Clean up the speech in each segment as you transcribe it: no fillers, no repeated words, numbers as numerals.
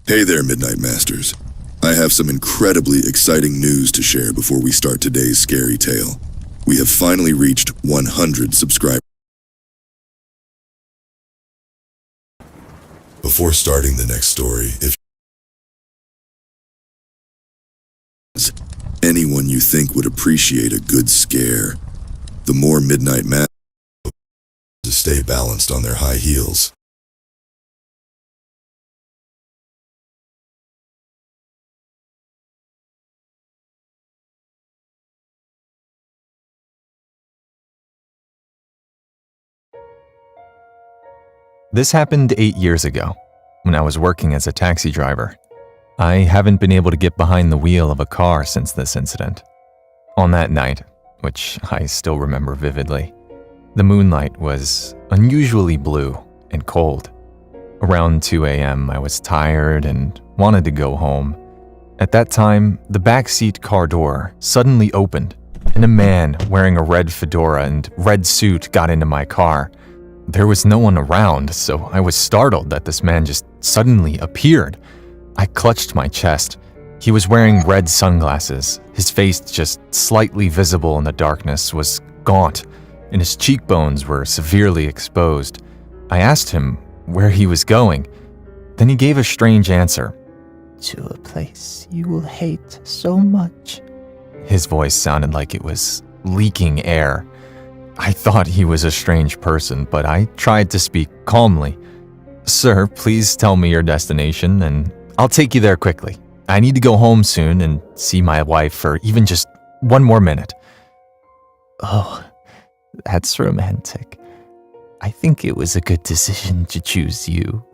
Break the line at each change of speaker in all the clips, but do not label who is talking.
Hey there, Midnight Masters. I have some incredibly exciting news to share before we start today's scary tale. We have finally reached 100 subscribers. Before starting the next story, if anyone you think would appreciate a good scare, the more Midnight Masters to stay balanced on their high heels.
This happened 8 years ago, when I was working as a taxi driver. I haven't been able to get behind the wheel of a car since this incident. On that night, which I still remember vividly, the moonlight was unusually blue and cold. Around 2 a.m., I was tired and wanted to go home. At that time, the backseat car door suddenly opened, and a man wearing a red fedora and red suit got into my car. There was no one around, so I was startled that this man just suddenly appeared. I clutched my chest. He was wearing red sunglasses. His face, just slightly visible in the darkness, was gaunt, and his cheekbones were severely exposed. I asked him where he was going. Then he gave a strange answer.
To a place you will hate so much.
His voice sounded like it was leaking air. I thought he was a strange person, but I tried to speak calmly. Sir, please tell me your destination, and I'll take you there quickly. I need to go home soon and see my wife for even just one more minute.
Oh, that's romantic. I think it was a good decision to choose you.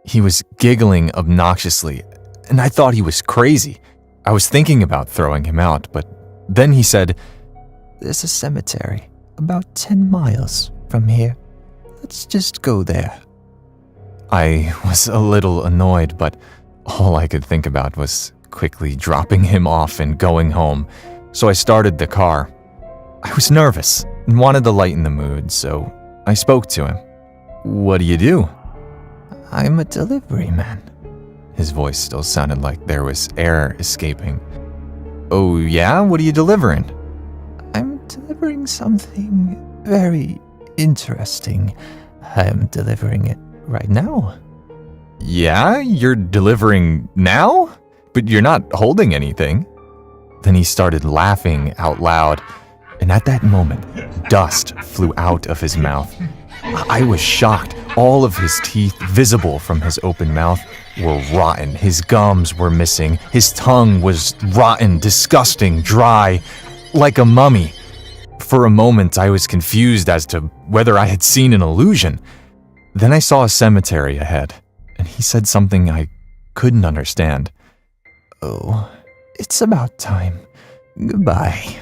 He was giggling obnoxiously, and I thought he was crazy. I was thinking about throwing him out, but then he said,
There's a cemetery about 10 miles from here. Let's just go there.
I was a little annoyed, but all I could think about was quickly dropping him off and going home, so I started the car. I was nervous and wanted to lighten the mood, so I spoke to him. What do you do?
I'm a delivery man.
His voice still sounded like there was air escaping. Oh yeah? What are you delivering?
I'm delivering something very interesting. I'm delivering it right now.
Yeah? You're delivering now? But you're not holding anything. Then he started laughing out loud, and at that moment, dust flew out of his mouth. I was shocked. All of his teeth, visible from his open mouth, were rotten. His gums were missing. His tongue was rotten, disgusting, dry, like a mummy. For a moment, I was confused as to whether I had seen an illusion. Then I saw a cemetery ahead, and he said something I couldn't understand.
Oh, it's about time. Goodbye.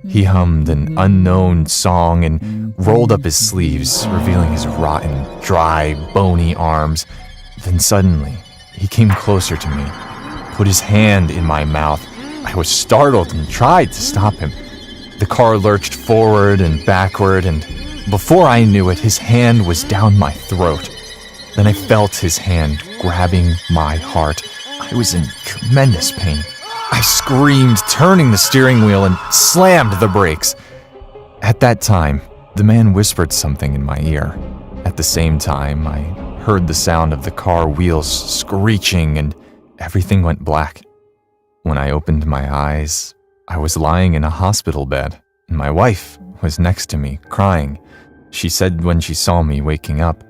He hummed an unknown song and rolled up his sleeves, revealing his rotten, dry, bony arms. Then suddenly, he came closer to me, put his hand in my mouth. I was startled and tried to stop him. The car lurched forward and backward, and before I knew it, his hand was down my throat. Then I felt his hand grabbing my heart. I was in tremendous pain. I screamed, turning the steering wheel, and slammed the brakes. At that time, the man whispered something in my ear. At the same time, I heard the sound of the car wheels screeching, and everything went black. When I opened my eyes, I was lying in a hospital bed, and my wife was next to me, crying. She said when she saw me waking up,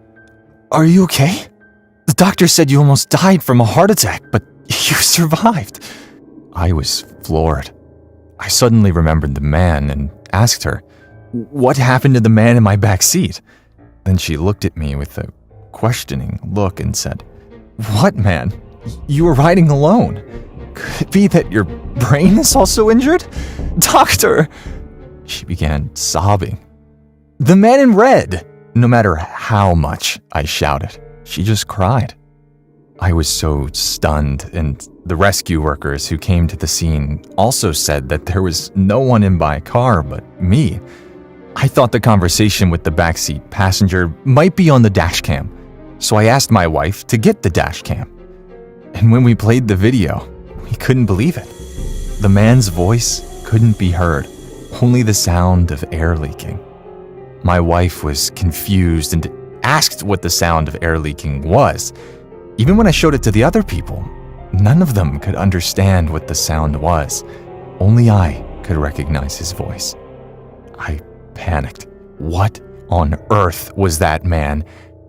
"Are you okay? The doctor said you almost died from a heart attack, but you survived." I was floored. I suddenly remembered the man and asked her, "What happened to the man in my back seat?" Then she looked at me with a questioning look and said, "What man? You were riding alone. Could it be that your brain is also injured? Doctor!" She began sobbing. "The man in red!" No matter how much I shouted, she just cried. I was so stunned, and the rescue workers who came to the scene also said that there was no one in my car but me. I thought the conversation with the backseat passenger might be on the dash cam, so I asked my wife to get the dash cam. And when we played the video, we couldn't believe it. The man's voice couldn't be heard, only the sound of air leaking. My wife was confused and asked what the sound of air leaking was. Even when I showed it to the other people, none of them could understand what the sound was. Only I could recognize his voice. I panicked. What on earth was that man?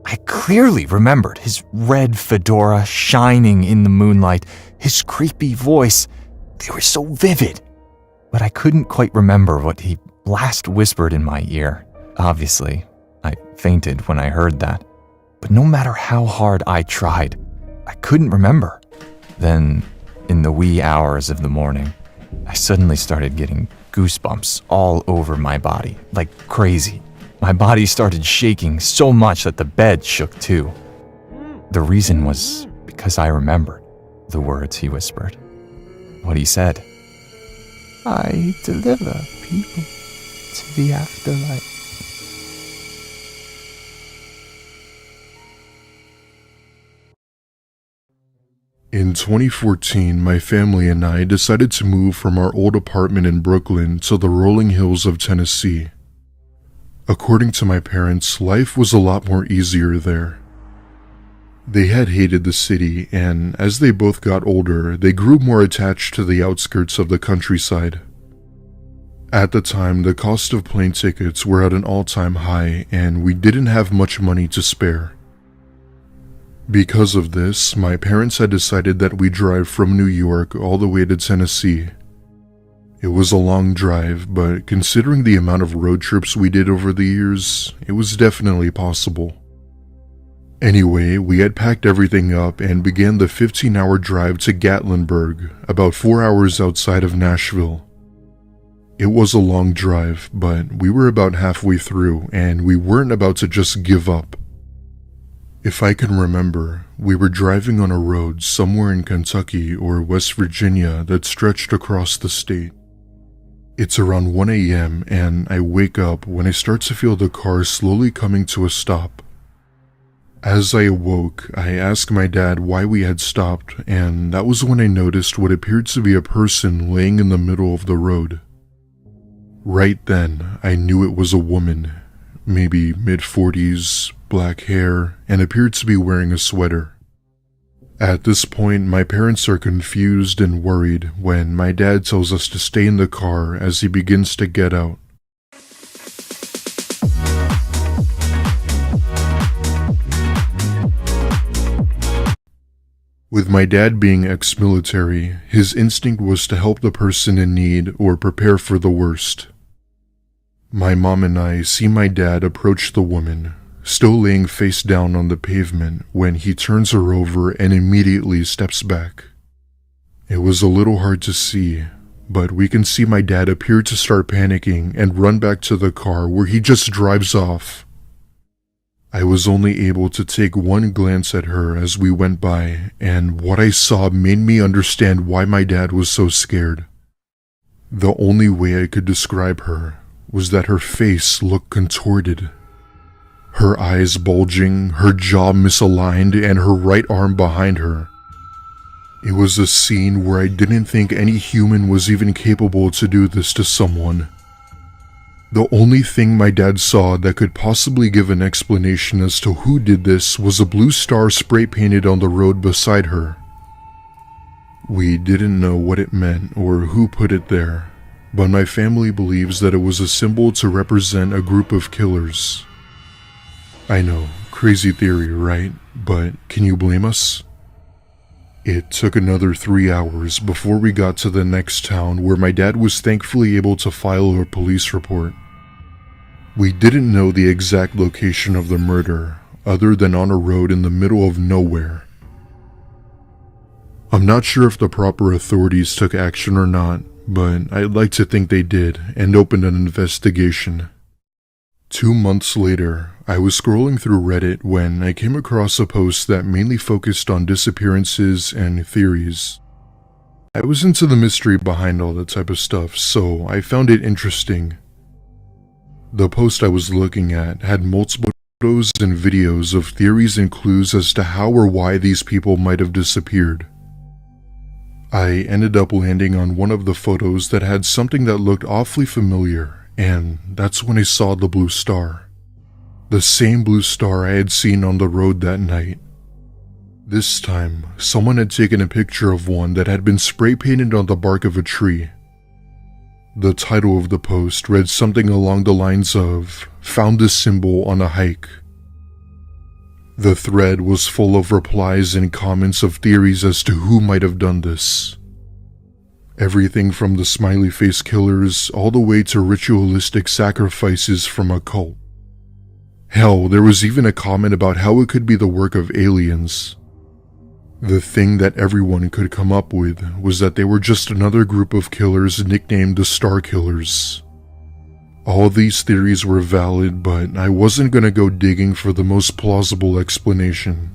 I clearly remembered his red fedora shining in the moonlight, his creepy voice. They were so vivid. But I couldn't quite remember what he last whispered in my ear. Obviously, I fainted when I heard that. But no matter how hard I tried, I couldn't remember. Then, in the wee hours of the morning, I suddenly started getting goosebumps all over my body, like crazy. My body started shaking so much that the bed shook too. The reason was because I remembered the words he whispered. What he said. I deliver people to the afterlife.
In 2014, my family and I decided to move from our old apartment in Brooklyn to the rolling hills of Tennessee. According to my parents, life was a lot more easier there. They had hated the city, and as they both got older, they grew more attached to the outskirts of the countryside. At the time, the cost of plane tickets were at an all-time high, and we didn't have much money to spare. Because of this, my parents had decided that we drive from New York all the way to Tennessee. It was a long drive, but considering the amount of road trips we did over the years, it was definitely possible. Anyway, we had packed everything up and began the 15-hour drive to Gatlinburg, about 4 hours outside of Nashville. It was a long drive, but we were about halfway through and we weren't about to just give up. If I can remember, we were driving on a road somewhere in Kentucky or West Virginia that stretched across the state. It's around 1 a.m. and I wake up when I start to feel the car slowly coming to a stop. As I awoke, I asked my dad why we had stopped, and that was when I noticed what appeared to be a person laying in the middle of the road. Right then, I knew it was a woman, maybe mid-40s, black hair, and appeared to be wearing a sweater. At this point, my parents are confused and worried when my dad tells us to stay in the car as he begins to get out. With my dad being ex-military, his instinct was to help the person in need or prepare for the worst. My mom and I see my dad approach the woman, still laying face down on the pavement, when he turns her over and immediately steps back. It was a little hard to see, but we can see my dad appear to start panicking and run back to the car where he just drives off. I was only able to take one glance at her as we went by, and what I saw made me understand why my dad was so scared. The only way I could describe her was that her face looked contorted. Her eyes bulging, her jaw misaligned, and her right arm behind her. It was a scene where I didn't think any human was even capable to do this to someone. The only thing my dad saw that could possibly give an explanation as to who did this was a blue star spray painted on the road beside her. We didn't know what it meant or who put it there, but my family believes that it was a symbol to represent a group of killers. I know, crazy theory, right? But can you blame us? It took another 3 hours before we got to the next town, where my dad was thankfully able to file a police report. We didn't know the exact location of the murder, other than on a road in the middle of nowhere. I'm not sure if the proper authorities took action or not, but I'd like to think they did and opened an investigation. 2 months later, I was scrolling through Reddit when I came across a post that mainly focused on disappearances and theories. I was into the mystery behind all that type of stuff, so I found it interesting. The post I was looking at had multiple photos and videos of theories and clues as to how or why these people might have disappeared. I ended up landing on one of the photos that had something that looked awfully familiar, and that's when I saw the blue star. The same blue star I had seen on the road that night. This time, someone had taken a picture of one that had been spray painted on the bark of a tree. The title of the post read something along the lines of, "Found this symbol on a hike." The thread was full of replies and comments of theories as to who might have done this. Everything from the smiley face killers all the way to ritualistic sacrifices from a cult. Hell, there was even a comment about how it could be the work of aliens. The thing that everyone could come up with was that they were just another group of killers nicknamed the Star Killers. All these theories were valid, but I wasn't gonna go digging for the most plausible explanation.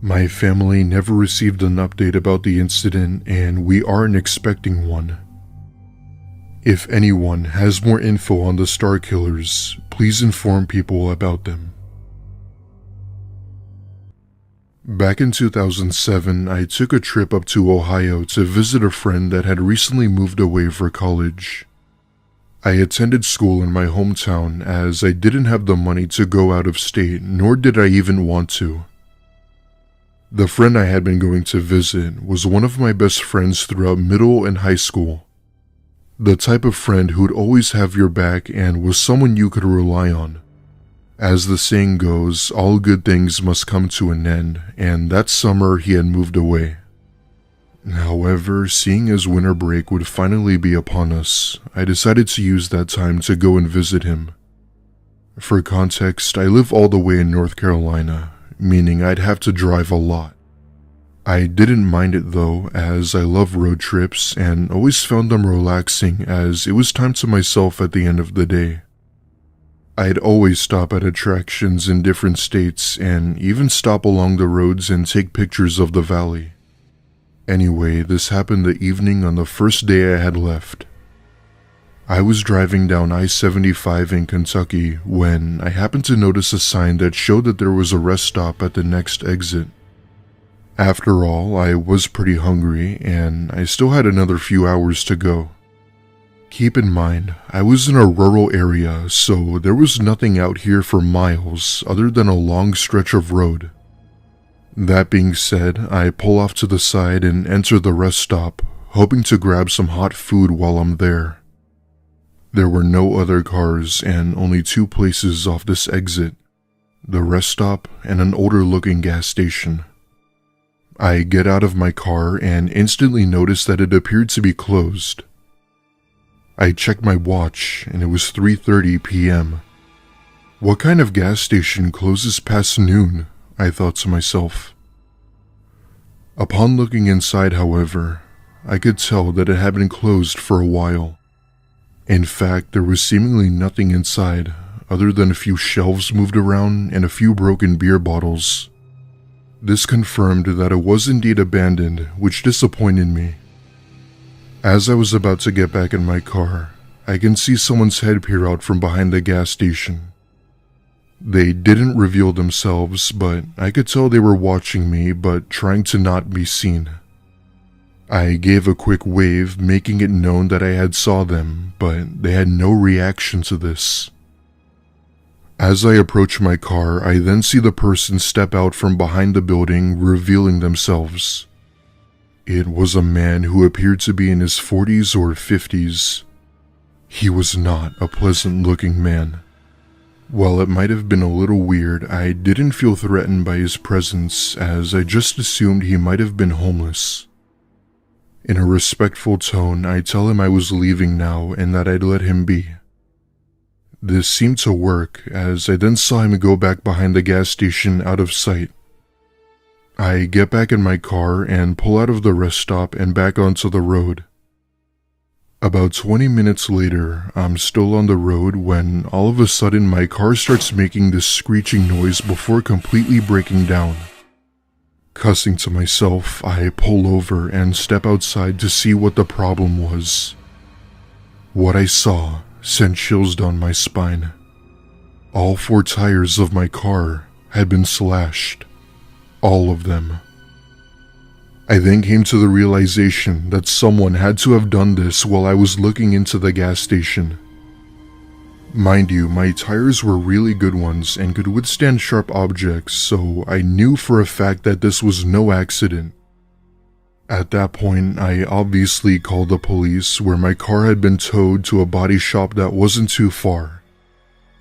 My family never received an update about the incident, and we aren't expecting one. If anyone has more info on the Star Killers, please inform people about them. Back in 2007, I took a trip up to Ohio to visit a friend that had recently moved away for college. I attended school in my hometown as I didn't have the money to go out of state, nor did I even want to. The friend I had been going to visit was one of my best friends throughout middle and high school. The type of friend who'd always have your back and was someone you could rely on. As the saying goes, all good things must come to an end, and that summer he had moved away. However, seeing as winter break would finally be upon us, I decided to use that time to go and visit him. For context, I live all the way in North Carolina, meaning I'd have to drive a lot. I didn't mind it though, as I love road trips and always found them relaxing as it was time to myself at the end of the day. I'd always stop at attractions in different states and even stop along the roads and take pictures of the valley. Anyway, this happened the evening on the first day I had left. I was driving down I-75 in Kentucky when I happened to notice a sign that showed that there was a rest stop at the next exit. After all, I was pretty hungry and I still had another few hours to go. Keep in mind, I was in a rural area, so there was nothing out here for miles other than a long stretch of road. That being said, I pull off to the side and enter the rest stop, hoping to grab some hot food while I'm there. There were no other cars and only two places off this exit, the rest stop and an older-looking gas station. I get out of my car and instantly notice that it appeared to be closed. I checked my watch and it was 3:30 p.m. What kind of gas station closes past noon? I thought to myself. Upon looking inside, however, I could tell that it had been closed for a while. In fact, there was seemingly nothing inside other than a few shelves moved around and a few broken beer bottles. This confirmed that it was indeed abandoned, which disappointed me. As I was about to get back in my car, I can see someone's head peer out from behind the gas station. They didn't reveal themselves, but I could tell they were watching me but trying to not be seen. I gave a quick wave, making it known that I had saw them, but they had no reaction to this. As I approach my car, I then see the person step out from behind the building, revealing themselves. It was a man who appeared to be in his 40s or 50s. He was not a pleasant-looking man. While it might have been a little weird, I didn't feel threatened by his presence, as I just assumed he might have been homeless. In a respectful tone, I tell him I was leaving now and that I'd let him be. This seemed to work, as I then saw him go back behind the gas station out of sight. I get back in my car and pull out of the rest stop and back onto the road. About 20 minutes later, I'm still on the road when all of a sudden my car starts making this screeching noise before completely breaking down. Cussing to myself, I pull over and step outside to see what the problem was. What I saw sent chills down my spine. All 4 tires of my car had been slashed. All of them. I then came to the realization that someone had to have done this while I was looking into the gas station. Mind you, my tires were really good ones and could withstand sharp objects, so I knew for a fact that this was no accident. At that point, I obviously called the police, where my car had been towed to a body shop that wasn't too far.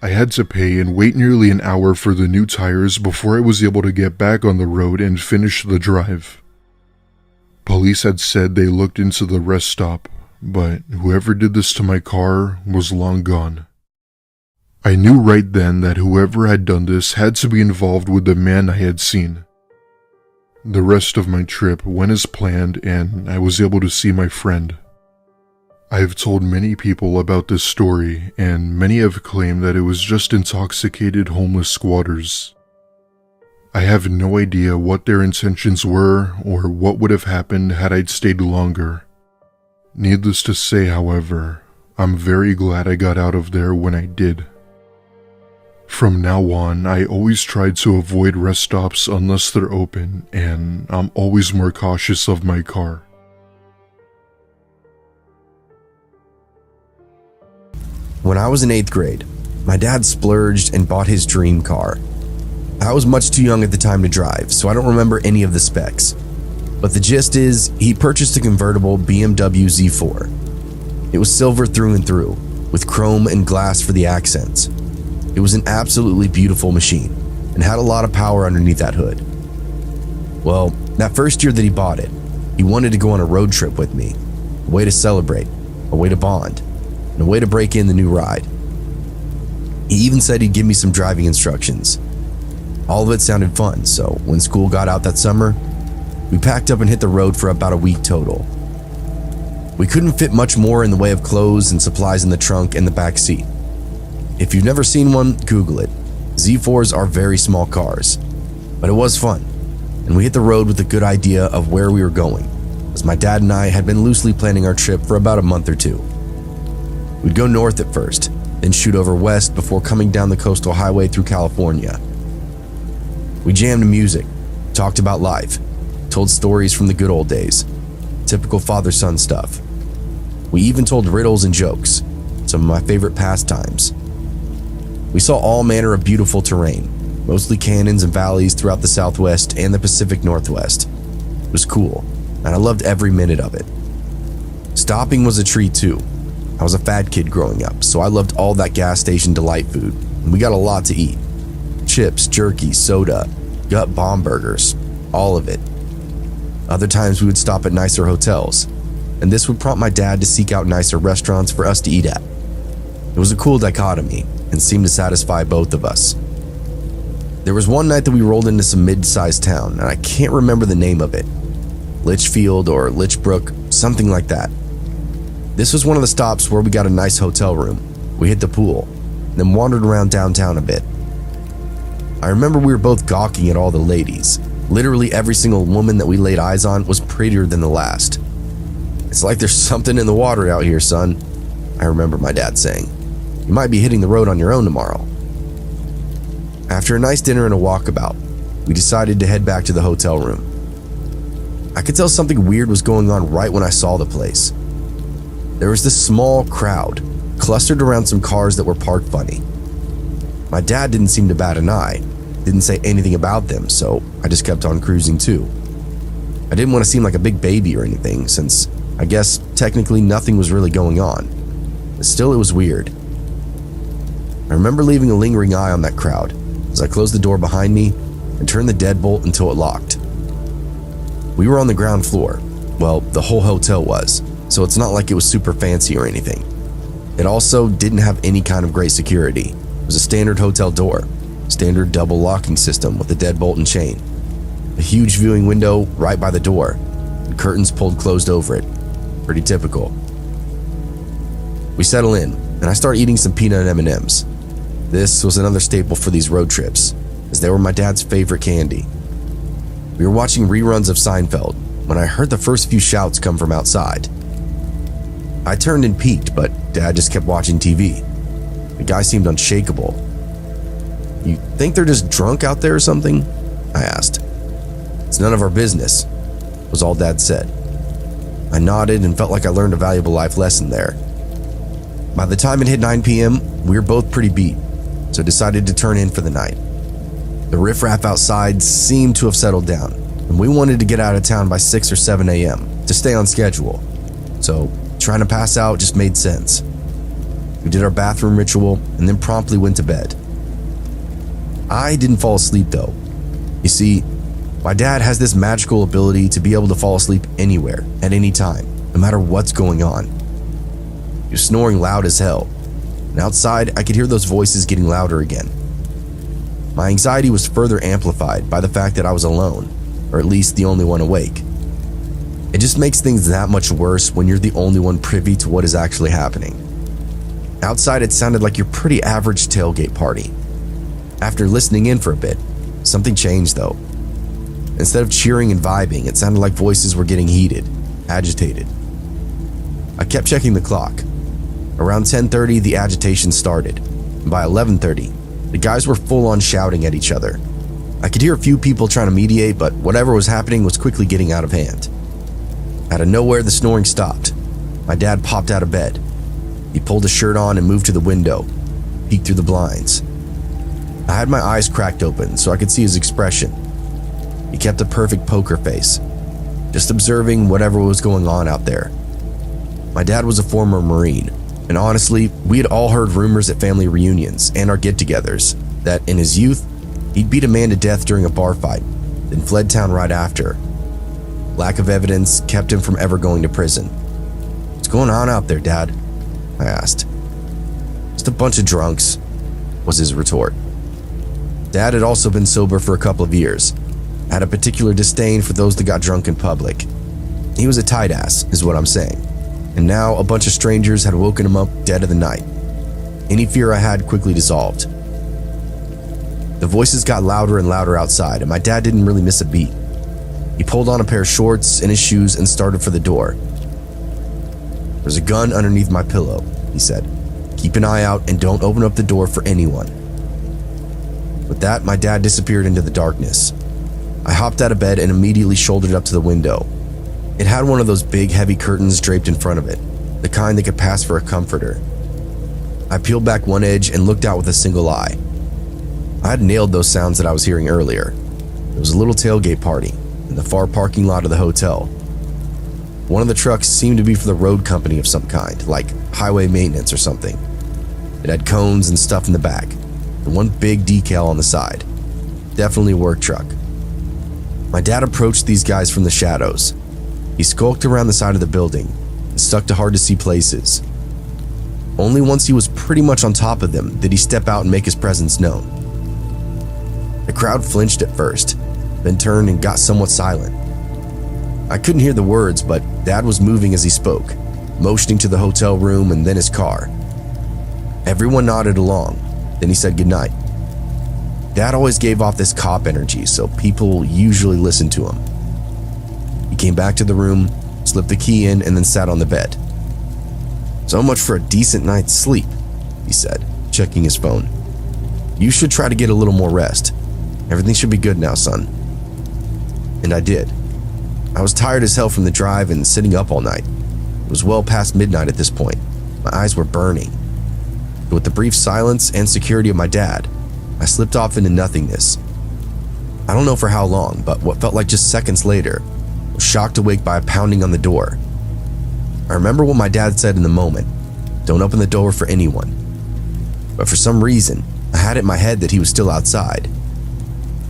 I had to pay and wait nearly an hour for the new tires before I was able to get back on the road and finish the drive. Police had said they looked into the rest stop, but whoever did this to my car was long gone. I knew right then that whoever had done this had to be involved with the man I had seen. The rest of my trip went as planned and I was able to see my friend. I've told many people about this story and many have claimed that it was just intoxicated homeless squatters. I have no idea what their intentions were or what would have happened had I stayed longer. Needless to say, however, I'm very glad I got out of there when I did. From now on, I always try to avoid rest stops unless they're open, and I'm always more cautious of my car.
When I was in 8th grade, my dad splurged and bought his dream car. I was much too young at the time to drive, so I don't remember any of the specs. But the gist is, he purchased a convertible BMW Z4. It was silver through and through, with chrome and glass for the accents. It was an absolutely beautiful machine, and had a lot of power underneath that hood. Well, that first year that he bought it, he wanted to go on a road trip with me, a way to celebrate, a way to bond, and a way to break in the new ride. He even said he'd give me some driving instructions. All of it sounded fun, so when school got out that summer, we packed up and hit the road for about a week total. We couldn't fit much more in the way of clothes and supplies in the trunk and the back seat. If you've never seen one, Google it. Z4s are very small cars, but it was fun, and we hit the road with a good idea of where we were going, as my dad and I had been loosely planning our trip for about a month or two. We'd go north at first, then shoot over west before coming down the coastal highway through California. We jammed music, talked about life, told stories from the good old days, typical father-son stuff. We even told riddles and jokes, some of my favorite pastimes. We saw all manner of beautiful terrain, mostly canyons and valleys throughout the Southwest and the Pacific Northwest. It was cool, and I loved every minute of it. Stopping was a treat too. I was a fat kid growing up, so I loved all that gas station delight food, and we got a lot to eat. Chips, jerky, soda, gut bomb burgers, all of it. Other times we would stop at nicer hotels, and this would prompt my dad to seek out nicer restaurants for us to eat at. It was a cool dichotomy, and seemed to satisfy both of us. There was one night that we rolled into some mid-sized town, and I can't remember the name of it. Litchfield or Litchbrook, something like that. This was one of the stops where we got a nice hotel room. We hit the pool, then wandered around downtown a bit. I remember we were both gawking at all the ladies. Literally every single woman that we laid eyes on was prettier than the last. "It's like there's something in the water out here, son," I remember my dad saying. "You might be hitting the road on your own tomorrow." After a nice dinner and a walkabout, we decided to head back to the hotel room. I could tell something weird was going on right when I saw the place. There was this small crowd clustered around some cars that were parked funny. My dad didn't seem to bat an eye, didn't say anything about them, so I just kept on cruising too. I didn't want to seem like a big baby or anything, since I guess technically nothing was really going on. But still, it was weird. I remember leaving a lingering eye on that crowd as I closed the door behind me and turned the deadbolt until it locked. We were on the ground floor. Well, the whole hotel was, so it's not like it was super fancy or anything. It also didn't have any kind of great security. It was a standard hotel door, standard double locking system with a deadbolt and chain. A huge viewing window right by the door, and curtains pulled closed over it. Pretty typical. We settle in, and I start eating some peanut M&Ms. This was another staple for these road trips, as they were my dad's favorite candy. We were watching reruns of Seinfeld when I heard the first few shouts come from outside. I turned and peeked, but Dad just kept watching TV. The guy seemed unshakable. "You think they're just drunk out there or something?" I asked. "It's none of our business," was all Dad said. I nodded and felt like I learned a valuable life lesson there. By the time it hit 9 p.m., we were both pretty beat, so decided to turn in for the night. The riffraff outside seemed to have settled down, and we wanted to get out of town by 6 or 7 a.m. to stay on schedule, so trying to pass out just made sense. We did our bathroom ritual and then promptly went to bed. I didn't fall asleep though. You see, my dad has this magical ability to be able to fall asleep anywhere, at any time, no matter what's going on. He was snoring loud as hell, and outside I could hear those voices getting louder again. My anxiety was further amplified by the fact that I was alone, or at least the only one awake. It just makes things that much worse when you're the only one privy to what is actually happening. Outside it sounded like your pretty average tailgate party. After listening in for a bit, something changed though. Instead of cheering and vibing, it sounded like voices were getting heated, agitated. I kept checking the clock. Around 10:30, the agitation started. And by 11:30, the guys were full on shouting at each other. I could hear a few people trying to mediate, but whatever was happening was quickly getting out of hand. Out of nowhere, the snoring stopped. My dad popped out of bed. He pulled his shirt on and moved to the window, peeked through the blinds. I had my eyes cracked open so I could see his expression. He kept a perfect poker face, just observing whatever was going on out there. My dad was a former Marine, and honestly, we had all heard rumors at family reunions and our get-togethers that in his youth, he'd beat a man to death during a bar fight, then fled town right after. Lack of evidence kept him from ever going to prison. "What's going on out there, Dad?" I asked. "Just a bunch of drunks," was his retort. Dad had also been sober for a couple of years, had a particular disdain for those that got drunk in public. He was a tight ass, is what I'm saying, and now a bunch of strangers had woken him up dead of the night. Any fear I had quickly dissolved. The voices got louder and louder outside, and my dad didn't really miss a beat. He pulled on a pair of shorts and his shoes and started for the door. "There's a gun underneath my pillow," he said. "Keep an eye out and don't open up the door for anyone." With that, my dad disappeared into the darkness. I hopped out of bed and immediately shouldered up to the window. It had one of those big heavy curtains draped in front of it, the kind that could pass for a comforter. I peeled back one edge and looked out with a single eye. I had nailed those sounds that I was hearing earlier. It was a little tailgate party in the far parking lot of the hotel. One of the trucks seemed to be for the road company of some kind, like highway maintenance or something. It had cones and stuff in the back, and one big decal on the side. Definitely a work truck. My dad approached these guys from the shadows. He skulked around the side of the building and stuck to hard-to-see places. Only once he was pretty much on top of them did he step out and make his presence known. The crowd flinched at first, then turned and got somewhat silent. I couldn't hear the words, but Dad was moving as he spoke, motioning to the hotel room and then his car. Everyone nodded along, then he said goodnight. Dad always gave off this cop energy, so people usually listened to him. He came back to the room, slipped the key in, and then sat on the bed. "So much for a decent night's sleep," he said, checking his phone. "You should try to get a little more rest. Everything should be good now, son." And I did. I was tired as hell from the drive and sitting up all night. It was well past midnight at this point. My eyes were burning. But with the brief silence and security of my dad, I slipped off into nothingness. I don't know for how long, but what felt like just seconds later, I was shocked awake by a pounding on the door. I remember what my dad said in the moment: "Don't open the door for anyone." But for some reason, I had it in my head that he was still outside,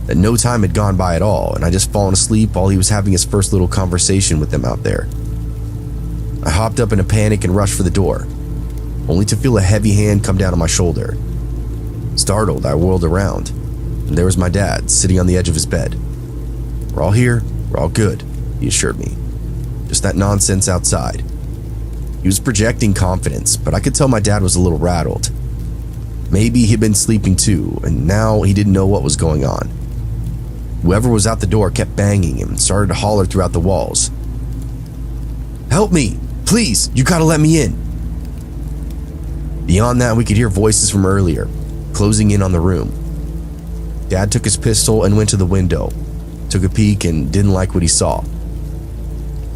that no time had gone by at all, and I just fallen asleep while he was having his first little conversation with them out there. I hopped up in a panic and rushed for the door, only to feel a heavy hand come down on my shoulder. Startled, I whirled around, and there was my dad sitting on the edge of his bed. "We're all here, we're all good," he assured me. "Just that nonsense outside." He was projecting confidence, but I could tell my dad was a little rattled. Maybe he'd been sleeping too, and now he didn't know what was going on. Whoever was out the door kept banging him and started to holler throughout the walls. "Help me! Please, you gotta let me in!" Beyond that, we could hear voices from earlier, closing in on the room. Dad took his pistol and went to the window, took a peek and didn't like what he saw.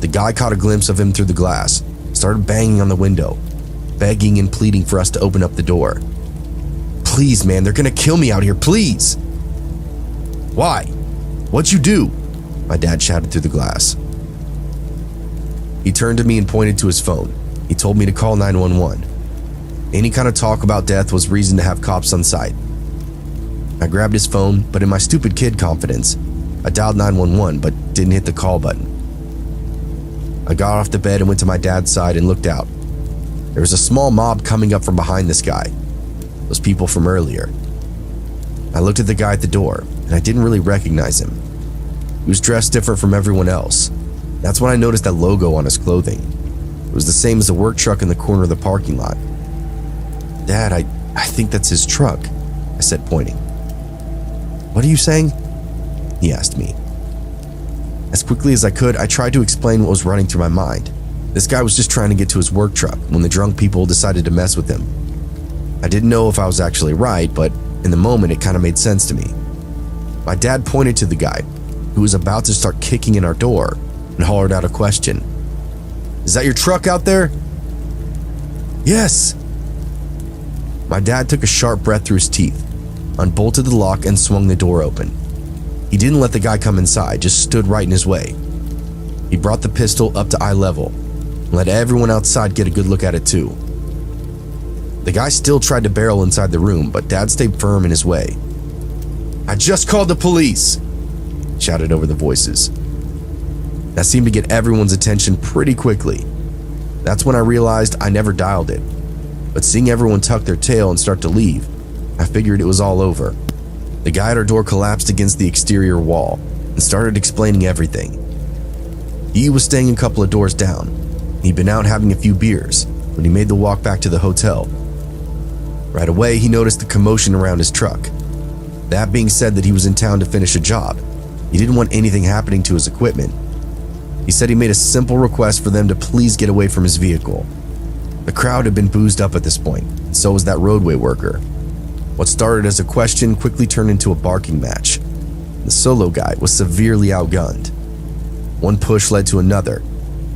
The guy caught a glimpse of him through the glass, started banging on the window, begging and pleading for us to open up the door. "Please, man, they're gonna kill me out here, please." "Why? What'd you do?" my dad shouted through the glass. He turned to me and pointed to his phone. He told me to call 911. Any kind of talk about death was reason to have cops on site. I grabbed his phone, but in my stupid kid confidence, I dialed 911 but didn't hit the call button. I got off the bed and went to my dad's side and looked out. There was a small mob coming up from behind this guy. Those people from earlier. I looked at the guy at the door, and I didn't really recognize him. He was dressed different from everyone else. That's when I noticed that logo on his clothing. It was the same as the work truck in the corner of the parking lot. "Dad, I think that's his truck," I said, pointing. "What are you saying?" he asked me. As quickly as I could, I tried to explain what was running through my mind. This guy was just trying to get to his work truck when the drunk people decided to mess with him. I didn't know if I was actually right, but in the moment it kind of made sense to me. My dad pointed to the guy, who was about to start kicking in our door, and hollered out a question. "Is that your truck out there?" "Yes." My dad took a sharp breath through his teeth, unbolted the lock, and swung the door open. He didn't let the guy come inside, just stood right in his way. He brought the pistol up to eye level and let everyone outside get a good look at it too. The guy still tried to barrel inside the room, but Dad stayed firm in his way. "I just called the police," he shouted over the voices. That seemed to get everyone's attention pretty quickly. That's when I realized I never dialed it. But seeing everyone tuck their tail and start to leave, I figured it was all over. The guy at our door collapsed against the exterior wall and started explaining everything. He was staying a couple of doors down. He'd been out having a few beers when he made the walk back to the hotel. Right away, he noticed the commotion around his truck. That being said that he was in town to finish a job. He didn't want anything happening to his equipment. He said he made a simple request for them to please get away from his vehicle. The crowd had been boozed up at this point, and so was that roadway worker. What started as a question quickly turned into a barking match. The solo guy was severely outgunned. One push led to another.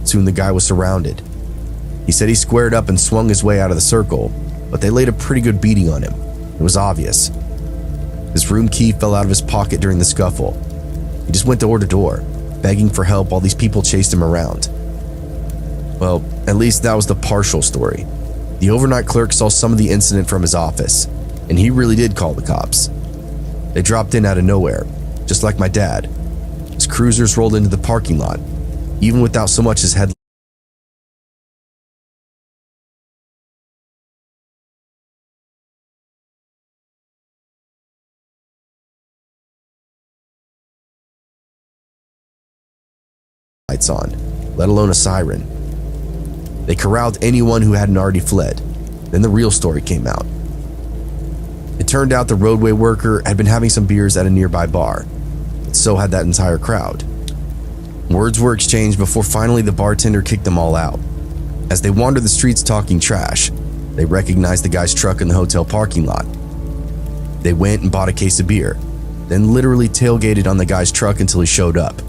Soon the guy was surrounded. He said he squared up and swung his way out of the circle, but they laid a pretty good beating on him. It was obvious. His room key fell out of his pocket during the scuffle. He just went door to door, begging for help while these people chased him around. Well, at least that was the partial story. The overnight clerk saw some of the incident from his office, and he really did call the cops. They dropped in out of nowhere, just like my dad. His cruisers rolled into the parking lot, even without so much as headlights on, let alone a siren. They corralled anyone who hadn't already fled. Then the real story came out. It turned out the roadway worker had been having some beers at a nearby bar, but so had that entire crowd. Words were exchanged before finally the bartender kicked them all out. As they wandered the streets talking trash, they recognized the guy's truck in the hotel parking lot. They went and bought a case of beer, then literally tailgated on the guy's truck until he showed up,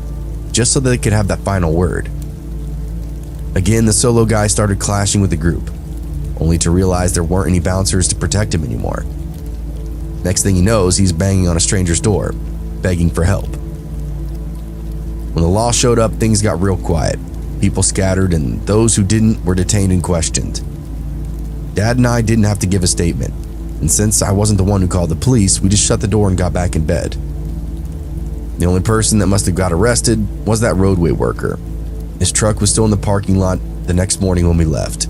just so they could have that final word. Again, the solo guy started clashing with the group, only to realize there weren't any bouncers to protect him anymore. Next thing he knows, he's banging on a stranger's door, begging for help. When the law showed up, things got real quiet. People scattered, and those who didn't were detained and questioned. Dad and I didn't have to give a statement, and since I wasn't the one who called the police, we just shut the door and got back in bed. The only person that must have got arrested was that roadway worker. His truck was still in the parking lot the next morning when we left.